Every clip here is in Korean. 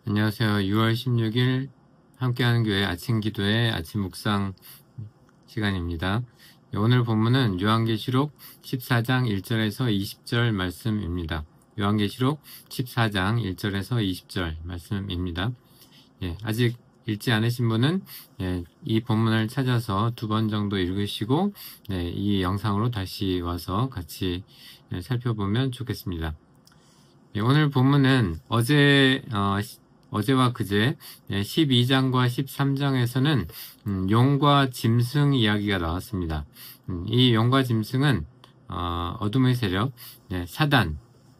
안녕하세요. 6월 16일 함께하는 교회 아침 기도의 아침 묵상 시간입니다. 오늘 본문은 요한계시록 14장 1절에서 20절 말씀입니다. 요한계시록 14장 1절에서 20절 말씀입니다. 아직 읽지 않으신 분은 이 본문을 찾아서 2번 정도 읽으시고 이 영상으로 다시 와서 같이 살펴보면 좋겠습니다. 오늘 본문은 어제와 그제 12장과 13장에서는 용과 짐승 이야기가 나왔습니다. 이 용과 짐승은 어둠의 세력, 사단,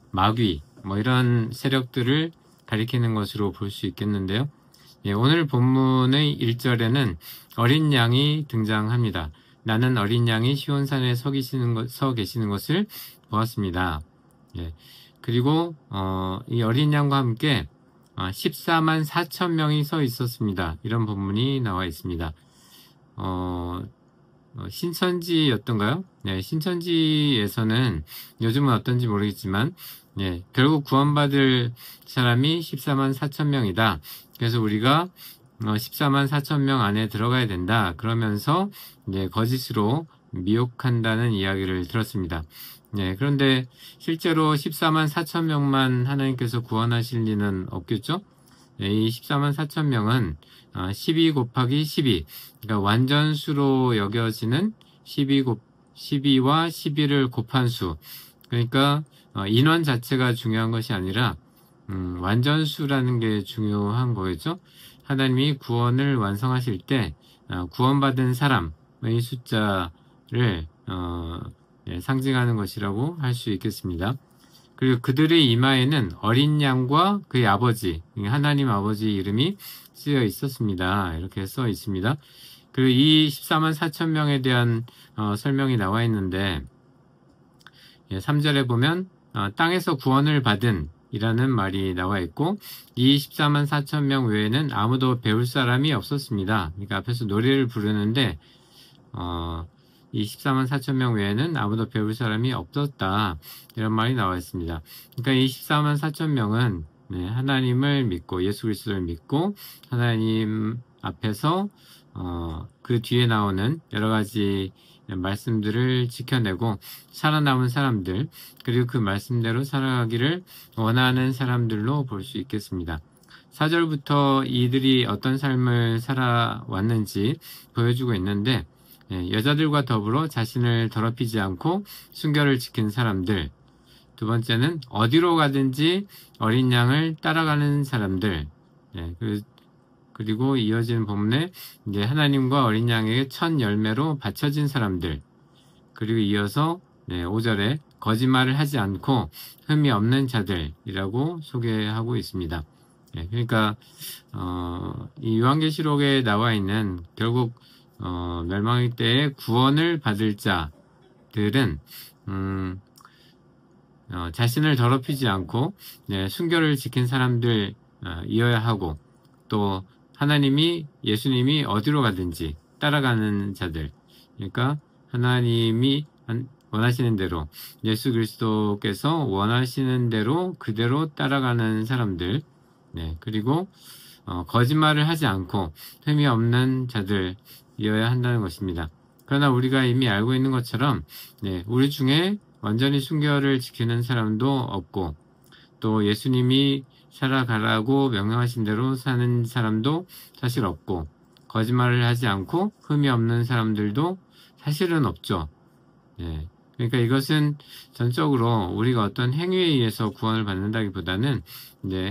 마귀 이런 세력들을 가리키는 것으로 볼 수 있겠는데요. 오늘 본문의 1절에는 어린 양이 등장합니다. 나는 어린 양이 시온산에 서 계시는 것을 보았습니다. 그리고 이 어린 양과 함께 14만 4천 명이 서 있었습니다. 이런 본문이 나와 있습니다. 신천지였던가요? 신천지에서는 요즘은 어떤지 모르겠지만 결국 구원받을 사람이 14만 4천 명이다. 그래서 우리가 14만 4천 명 안에 들어가야 된다. 그러면서 거짓으로 미혹한다는 이야기를 들었습니다. 그런데 실제로 14만 4천 명만 하나님께서 구원하실 리는 없겠죠? 이 14만 4천 명은 12 곱하기 12, 그러니까 완전수로 여겨지는 12와 12를 곱한 수. 그러니까 인원 자체가 중요한 것이 아니라 완전수라는 게 중요한 거겠죠? 하나님이 구원을 완성하실 때 구원받은 사람의 숫자를 상징하는 것이라고 할 수 있겠습니다. 그리고 그들의 이마에는 어린 양과 그의 아버지, 하나님 아버지 이름이 쓰여 있었습니다. 이렇게 써 있습니다. 그리고 이 14만 4천 명에 대한 설명이 나와 있는데 3절에 보면 땅에서 구원을 받은 이라는 말이 나와 있고 이 14만 4천 명 외에는 아무도 배울 사람이 없었습니다. 그러니까 앞에서 노래를 부르는데 이 14만 4천 명 외에는 아무도 배울 사람이 없었다. 이런 말이 나와 있습니다. 그러니까 이 14만 4천 명은 하나님을 믿고 예수 그리스도를 믿고 하나님 앞에서 그 뒤에 나오는 여러 가지 말씀들을 지켜내고 살아남은 사람들, 그리고 그 말씀대로 살아가기를 원하는 사람들로 볼 수 있겠습니다. 4절부터 이들이 어떤 삶을 살아왔는지 보여주고 있는데 여자들과 더불어 자신을 더럽히지 않고 순결을 지킨 사람들, 두 번째는 어디로 가든지 어린 양을 따라가는 사람들, 그리고 이어지는 본문에 하나님과 어린 양에게 첫 열매로 바쳐진 사람들, 그리고 이어서 5절에 거짓말을 하지 않고 흠이 없는 자들이라고 소개하고 있습니다. 그러니까 이 요한계시록에 나와 있는 결국 멸망의 때에 구원을 받을 자들은 자신을 더럽히지 않고 순결을 지킨 사람들이어야 하고, 또 하나님이 예수님이 어디로 가든지 따라가는 자들, 그러니까 하나님이 원하시는 대로 예수 그리스도께서 원하시는 대로 그대로 따라가는 사람들, 그리고 거짓말을 하지 않고 흠이 없는 자들이어야 한다는 것입니다. 그러나 우리가 이미 알고 있는 것처럼 우리 중에 완전히 순결을 지키는 사람도 없고, 또 예수님이 살아가라고 명령하신 대로 사는 사람도 사실 없고, 거짓말을 하지 않고 흠이 없는 사람들도 사실은 없죠. 그러니까 이것은 전적으로 우리가 어떤 행위에 의해서 구원을 받는다기보다는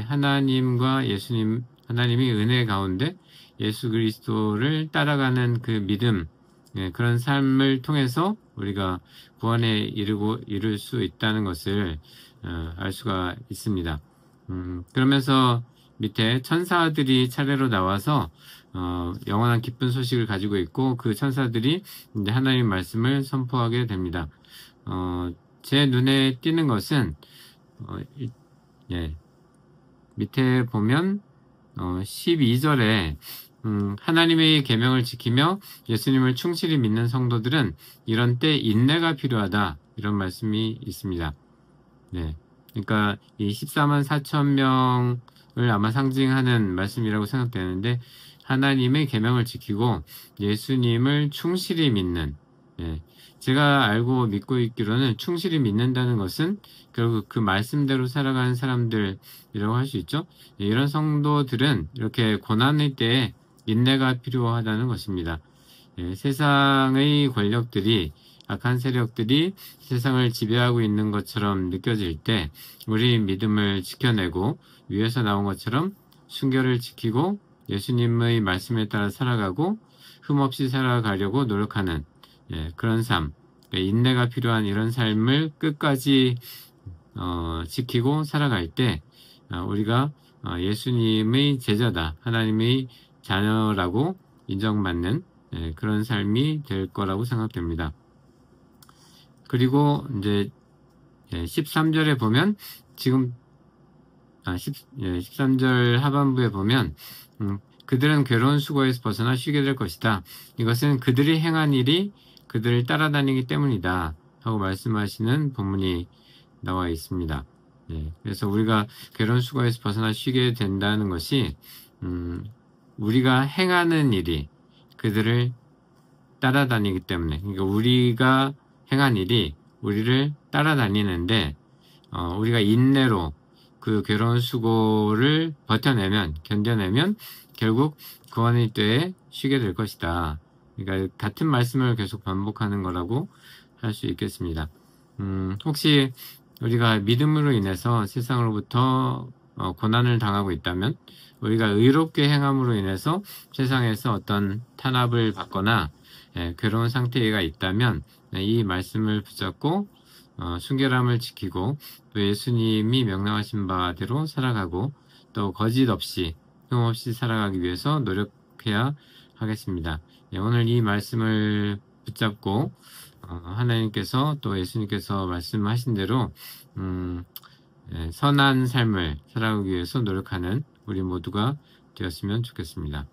하나님과 예수님, 하나님이 은혜 가운데 예수 그리스도를 따라가는 그 믿음, 그런 삶을 통해서 우리가 구원에 이룰 수 있다는 것을 알 수가 있습니다. 그러면서 밑에 천사들이 차례로 나와서 영원한 기쁜 소식을 가지고 있고, 그 천사들이 하나님 말씀을 선포하게 됩니다. 제 눈에 띄는 것은 밑에 보면 12절에 하나님의 계명을 지키며 예수님을 충실히 믿는 성도들은 이런 때 인내가 필요하다, 이런 말씀이 있습니다. 그러니까 이 14만 4천 명 아마 상징하는 말씀이라고 생각되는데, 하나님의 계명을 지키고 예수님을 충실히 믿는, 예, 제가 알고 믿고 있기로는 충실히 믿는다는 것은 결국 그 말씀대로 살아가는 사람들이라고 할 수 있죠. 예, 이런 성도들은 이렇게 고난의 때에 인내가 필요하다는 것입니다. 예, 세상의 권력들이, 악한 세력들이 세상을 지배하고 있는 것처럼 느껴질 때 우리 믿음을 지켜내고 위에서 나온 것처럼 순결을 지키고 예수님의 말씀에 따라 살아가고 흠없이 살아가려고 노력하는, 예, 그런 삶, 인내가 필요한 이런 삶을 끝까지 지키고 살아갈 때 우리가 예수님의 제자다, 하나님의 자녀라고 인정받는, 예, 그런 삶이 될 거라고 생각됩니다. 그리고 이제 13절에 보면 지금 13절 하반부에 보면 그들은 괴로운 수고에서 벗어나 쉬게 될 것이다. 이것은 그들이 행한 일이 그들을 따라다니기 때문이다 하고 말씀하시는 본문이 나와 있습니다. 그래서 우리가 괴로운 수고에서 벗어나 쉬게 된다는 것이 우리가 행하는 일이 그들을 따라다니기 때문에, 그러니까 우리가 행한 일이 우리를 따라다니는데 우리가 인내로 그 괴로운 수고를 버텨내면, 견뎌내면 결국 구원의 때에 쉬게 될 것이다. 그러니까 같은 말씀을 계속 반복하는 거라고 할 수 있겠습니다. 혹시 우리가 믿음으로 인해서 세상으로부터 고난을 당하고 있다면, 우리가 의롭게 행함으로 인해서 세상에서 어떤 탄압을 받거나 괴로운 상태가 있다면 이 말씀을 붙잡고 순결함을 지키고 또 예수님이 명령하신 바대로 살아가고 또 거짓 없이 흠없이 살아가기 위해서 노력해야 하겠습니다. 오늘 이 말씀을 붙잡고 하나님께서 또 예수님께서 말씀하신 대로 선한 삶을 살아가기 위해서 노력하는 우리 모두가 되었으면 좋겠습니다.